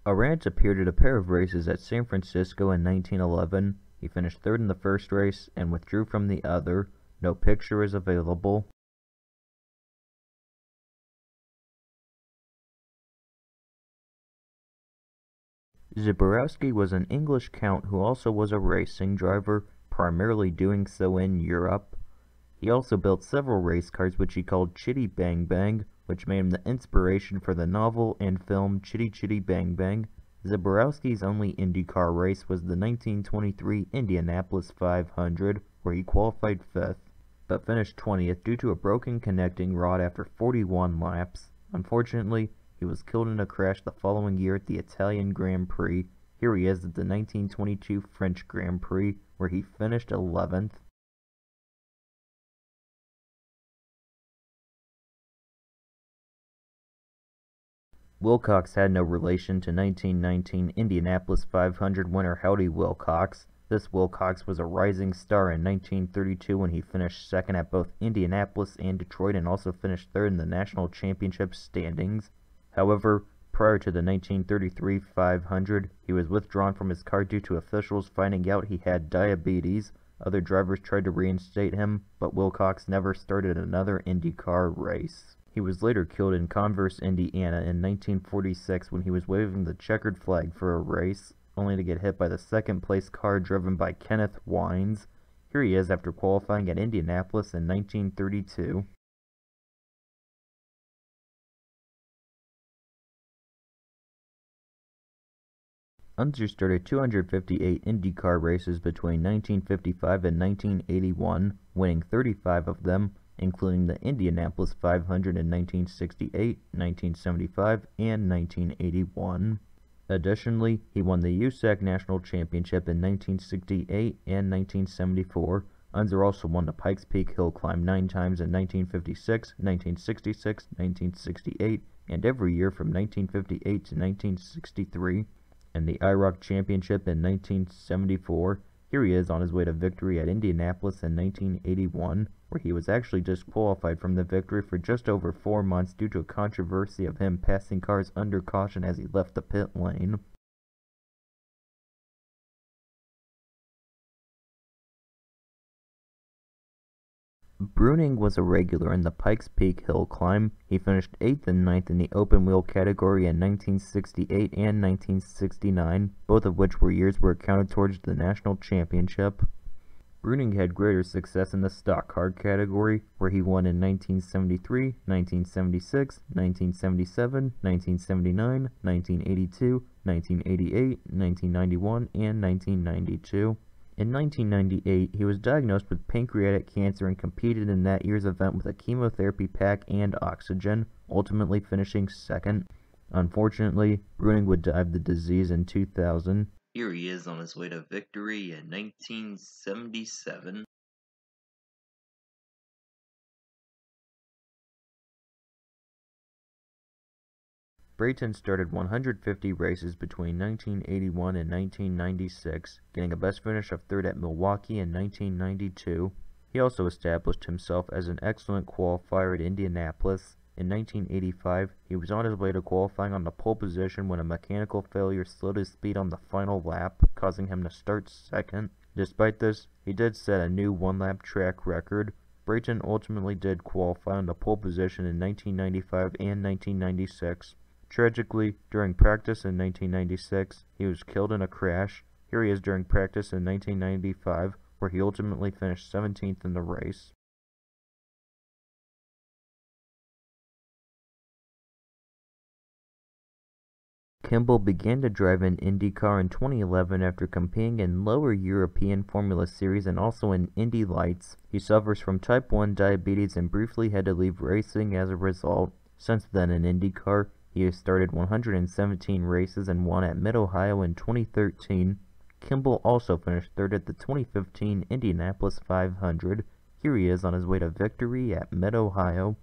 Aurandt appeared at a pair of races at San Francisco in 1911. He finished third in the first race and withdrew from the other. No picture is available. Zborowski was an English count who also was a racing driver, primarily doing so in Europe. He also built several race cars which he called Chitty Bang Bang, which made him the inspiration for the novel and film Chitty Chitty Bang Bang. Zborowski's only IndyCar race was the 1923 Indianapolis 500, where he qualified 5th, but finished 20th due to a broken connecting rod after 41 laps. Unfortunately, he was killed in a crash the following year at the Italian Grand Prix. Here he is at the 1922 French Grand Prix, where he finished 11th. Wilcox had no relation to 1919 Indianapolis 500 winner Howdy Wilcox. This Wilcox was a rising star in 1932 when he finished second at both Indianapolis and Detroit and also finished third in the national championship standings. However, prior to the 1933 500, he was withdrawn from his car due to officials finding out he had diabetes. Other drivers tried to reinstate him, but Wilcox never started another IndyCar race. He was later killed in Converse, Indiana in 1946 when he was waving the checkered flag for a race, only to get hit by the second-place car driven by Kenneth Wines. Here he is after qualifying at Indianapolis in 1932. Unser started 258 IndyCar races between 1955 and 1981, winning 35 of them, including the Indianapolis 500 in 1968, 1975, and 1981. Additionally, he won the USAC National Championship in 1968 and 1974. Unser also won the Pikes Peak Hill Climb 9 times in 1956, 1966, 1968, and every year from 1958 to 1963. And the IROC Championship in 1974. Here he is on his way to victory at Indianapolis in 1981, where he was actually disqualified from the victory for just over 4 months due to a controversy of him passing cars under caution as he left the pit lane. Bruning was a regular in the Pikes Peak Hill Climb. He finished 8th and 9th in the open wheel category in 1968 and 1969, both of which were years where it counted towards the national championship. Bruning had greater success in the stock car category, where he won in 1973, 1976, 1977, 1979, 1982, 1988, 1991, and 1992. In 1998, he was diagnosed with pancreatic cancer and competed in that year's event with a chemotherapy pack and oxygen, ultimately finishing second. Unfortunately, Bruning would die of the disease in 2000. Here he is on his way to victory in 1977. Brayton started 150 races between 1981 and 1996, getting a best finish of third at Milwaukee in 1992. He also established himself as an excellent qualifier at Indianapolis. In 1985, he was on his way to qualifying on the pole position when a mechanical failure slowed his speed on the final lap, causing him to start second. Despite this, he did set a new one-lap track record. Brayton ultimately did qualify on the pole position in 1995 and 1996. Tragically, during practice in 1996, he was killed in a crash. Here he is during practice in 1995, where he ultimately finished 17th in the race. Kimball began to drive in IndyCar in 2011 after competing in lower European Formula Series and also in Indy Lights. He suffers from type 1 diabetes and briefly had to leave racing as a result. Since then in IndyCar, he has started 117 races and won at Mid-Ohio in 2013. Kimball also finished third at the 2015 Indianapolis 500. Here he is on his way to victory at Mid-Ohio.